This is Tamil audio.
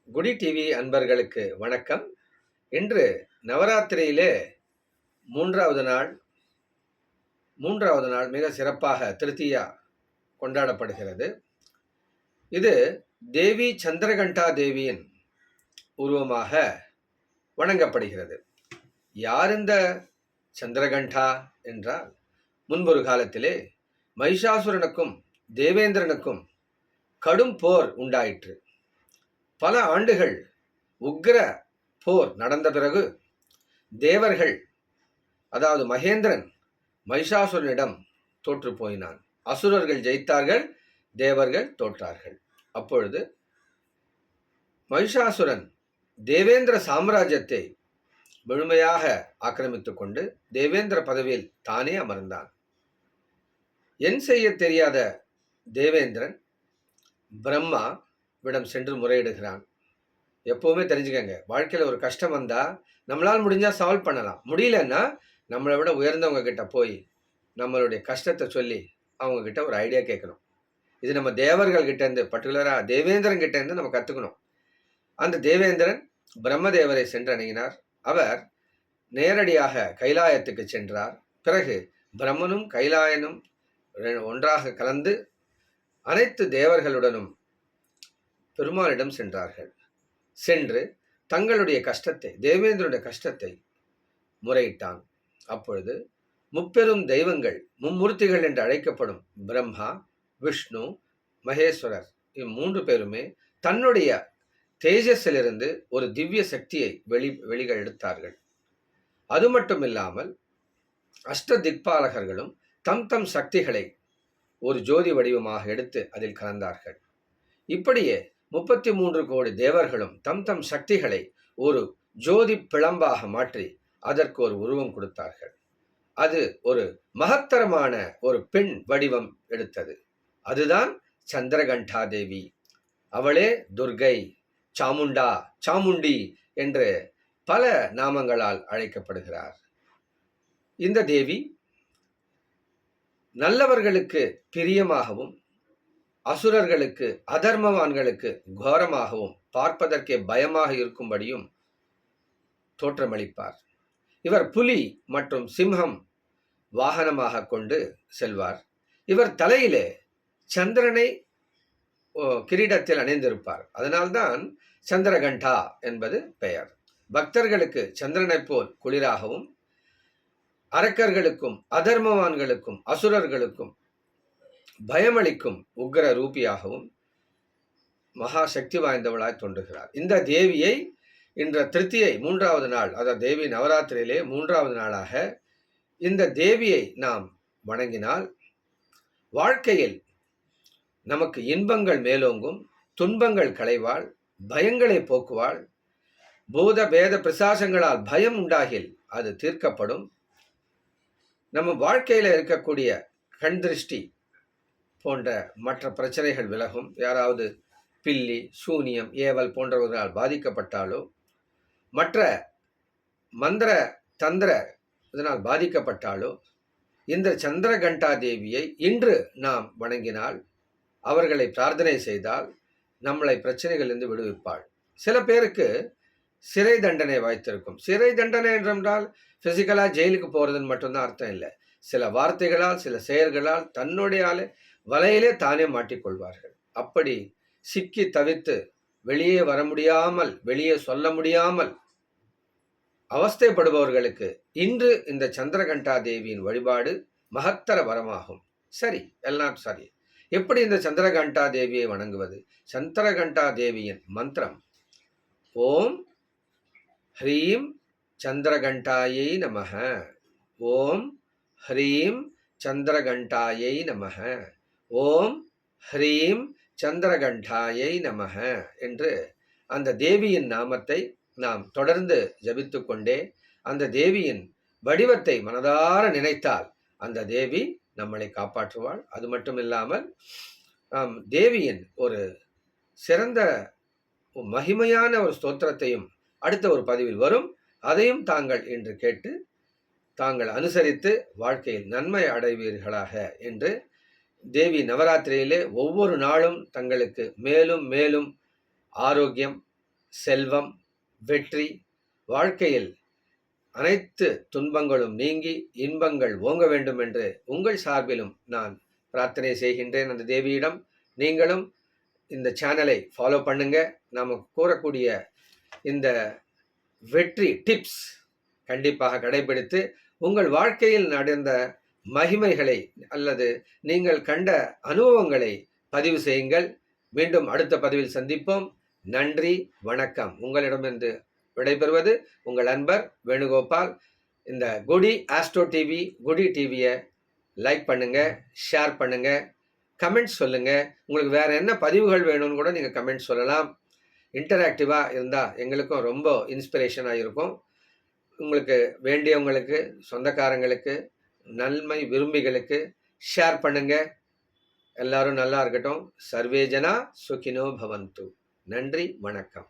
குடி டிவி அன்பர்களுக்கு வணக்கம். இன்று நவராத்திரியிலே மூன்றாவது நாள் மூன்றாவது நாள் மிக சிறப்பாக திருத்தியா கொண்டாடப்படுகிறது. இது தேவி சந்திரகண்டா தேவியின் உருவமாக வணங்கப்படுகிறது. யார் இந்த சந்திரகண்டா என்றால், முன்பொரு காலத்திலே மகிஷாசுரனுக்கும் தேவேந்திரனுக்கும் கடும் போர் உண்டாயிற்று. பல ஆண்டுகள் உக்கிர போர் நடந்த பிறகு தேவர்கள், அதாவது மகேந்திரன், மகிஷாசுரனிடம் தோற்று போயினான். அசுரர்கள் ஜெயித்தார்கள், தேவர்கள் தோற்றார்கள். அப்பொழுது மகிஷாசுரன் தேவேந்திர சாம்ராஜ்யத்தை முழுமையாக ஆக்கிரமித்துக் கொண்டு தேவேந்திர பதவியில் தானே அமர்ந்தான். என் செய்ய தெரியாத தேவேந்திரன் பிரம்மாவிடம் சென்று முறையிடுகிறான். எப்பவுமே தெரிஞ்சுக்கங்க, வாழ்க்கையில் ஒரு கஷ்டம் வந்தால் நம்மளால் முடிஞ்சால் சால்வ் பண்ணலாம், முடியலன்னா நம்மளை விட உயர்ந்தவங்க கிட்ட போய் நம்மளுடைய கஷ்டத்தை சொல்லி அவங்க கிட்ட ஒரு ஐடியா கேட்கணும். இது நம்ம தேவர்கள் கிட்டேருந்து, பர்டிகுலராக தேவேந்திரன் கிட்டேருந்து நம்ம கற்றுக்கணும். அந்த தேவேந்திரன் பிரம்மதேவரை சென்று அணுகினார். அவர் நேரடியாக கைலாயத்துக்கு சென்றார். பிறகு பிரம்மனும் கைலாயனும் ஒன்றாக கலந்து அனைத்து தேவர்களுடனும் பெருமாளிடம் சென்றார்கள். சென்று தங்களுடைய கஷ்டத்தை, தேவேந்திரனுடைய கஷ்டத்தை முறையிட்டான். அப்பொழுது முப்பெரும் தெய்வங்கள், மும்மூர்த்திகள் என்று அழைக்கப்படும் பிரம்மா, விஷ்ணு, மகேஸ்வரர், இம்மூன்று பேருமே தன்னுடைய தேஜஸிலிருந்து ஒரு திவ்ய சக்தியை வெளிகள் எடுத்தார்கள். அது மட்டும் இல்லாமல் அஷ்ட திக்பாலகர்களும் தம் தம் சக்திகளை ஒரு ஜோதி வடிவமாக எடுத்து அதில் கலந்தார்கள். இப்படியே 33 கோடி தேவர்களும் தம் தம் சக்திகளை ஒரு ஜோதி பிளம்பாக மாற்றி அதற்கு ஒரு உருவம் கொடுத்தார்கள். அது ஒரு மகத்தரமான ஒரு பெண் வடிவம் எடுத்தது. அதுதான் சந்திரகண்டா தேவி. அவளே துர்கை, சாமுண்டா, சாமுண்டி என்று பல நாமங்களால் அழைக்கப்படுகிறார். இந்த தேவி நல்லவர்களுக்கு பிரியமாகவும் அசுரர்களுக்கு, அதர்மவான்களுக்கு கோரமாகவும், பார்ப்பதற்கே பயமாக இருக்கும்படியும் தோற்றமளிப்பார். இவர் புலி மற்றும் சிம்ஹம் வாகனமாக கொண்டு செல்வார். இவர் தலையிலே சந்திரனை கிரீடத்தில் அணிந்திருப்பார். அதனால்தான் சந்திரகண்டா என்பது பெயர். பக்தர்களுக்கு சந்திரனை போல் குளிராகவும், அரக்கர்களுக்கும் அதர்மவான்களுக்கும் அசுரர்களுக்கும் பயமளிக்கும் உக்ர ரூபியாகவும் மகா சக்தி வாய்ந்தவளாய் தோன்றுகிறார். இந்த தேவியை இன்ற திருத்தியை 3வது நாள், அதாவது தேவி நவராத்திரியிலே 3வது நாளாக இந்த தேவியை நாம் வணங்கினால் வாழ்க்கையில் நமக்கு இன்பங்கள் மேலோங்கும், துன்பங்கள் களைவாள், பயங்களை போக்குவாள். பூத பேத பிசாசங்களால் பயம் உண்டாகில் அது தீர்க்கப்படும். நம்ம வாழ்க்கையில் இருக்கக்கூடிய கண் திருஷ்டி போன்ற மற்ற பிரச்சனைகள் விலகும். யாராவது பில்லி, சூனியம், ஏவல் போன்றவர்களால் பாதிக்கப்பட்டாலோ, மற்ற மந்திர தந்திர இதனால் பாதிக்கப்பட்டாலோ, இந்த சந்திரகண்டா தேவியை இன்று நாம் வணங்கினால், அவர்களை பிரார்த்தனை செய்தால் நம்மளை பிரச்சனைகளிலிருந்து விடுவிப்பாள். சில பேருக்கு சிறை தண்டனை வாய்த்திருக்கும். சிறை தண்டனை என்றால் பிசிக்கலாக ஜெயிலுக்கு போகிறதுன்னு மட்டும்தான் அர்த்தம் இல்லை. சில வார்த்தைகளால், சில செயல்களால் தன்னுடைய வலையிலே தானே மாட்டிக்கொள்வார்கள். அப்படி சிக்கி தவித்து வெளியே வர முடியாமல், வெளியே சொல்ல முடியாமல் அவஸ்தைப்படுபவர்களுக்கு இன்று இந்த சந்திரகண்டா தேவியின் வழிபாடு மகத்தர வரமாகும். சரி, எல்லாம் சரி. எப்படி இந்த சந்திரகண்டா தேவியை வணங்குவது? சந்திரகண்டா தேவியின் மந்திரம் ஓம் ஹ்ரீம் சந்திரகண்டாயை நமக, ஓம் ஹ்ரீம் சந்திரகண்டாயை நமக, ஓம் ஹ்ரீம் சந்திரகண்டாயை நமக என்று அந்த தேவியின் நாமத்தை நாம் தொடர்ந்து ஜபித்து கொண்டே அந்த தேவியின் வடிவத்தை மனதார நினைத்தால் அந்த தேவி நம்மளை காப்பாற்றுவாள். அது மட்டும் இல்லாமல் தேவியின் ஒரு சிறந்த மகிமையான ஒரு ஸ்தோத்திரத்தையும் அடுத்த ஒரு பதிவில் வரும். அதையும் தாங்கள் இன்று கேட்டு தாங்கள் அனுசரித்து வாழ்க்கையில் நன்மை அடைவீர்களாக என்று தேவி நவராத்திரியிலே ஒவ்வொரு நாளும் தங்களுக்கு மேலும் மேலும் ஆரோக்கியம், செல்வம், வெற்றி, வாழ்க்கையில் அனைத்து துன்பங்களும் நீங்கி இன்பங்கள் ஓங்க வேண்டும் என்று உங்கள் சார்பிலும் நான் பிரார்த்தனை செய்கின்றேன் அந்த தேவியிடம். நீங்களும் இந்த சேனலை ஃபாலோ பண்ணுங்க. நாம் கூறக்கூடிய இந்த வெற்றி டிப்ஸ் கண்டிப்பாக கடைபிடித்து உங்கள் வாழ்க்கையில் நடந்த மகிமைகளை அல்லது நீங்கள் கண்ட அனுபவங்களை பதிவு செய்யுங்கள். மீண்டும் அடுத்த பதிவில் சந்திப்போம். நன்றி, வணக்கம். உங்களிடமிருந்து விடைபெறுவது உங்கள் அன்பர் வேணுகோபால். இந்த குடி ஆஸ்ட்ரோ டிவி, குடி டிவியை லைக் பண்ணுங்க, ஷேர் பண்ணுங்க, கமெண்ட் சொல்லுங்க. உங்களுக்கு வேற என்ன பதிவுகள் வேணும்னு கூட நீங்கள் கமெண்ட் சொல்லலாம். இன்டராக்டிவாக இருந்தால் எங்களுக்கும் ரொம்ப இன்ஸ்பிரேஷனாக இருக்கும். உங்களுக்கு வேண்டியவங்களுக்கு, சொந்தக்காரங்களுக்கு, நன்மை விரும்பிகளுக்கு ஷேர் பண்ணுங்க. எல்லாரும் நல்லா இருக்கட்டும். சர்வே ஜனா சுகினோ பவந்து. நன்றி, வணக்கம்.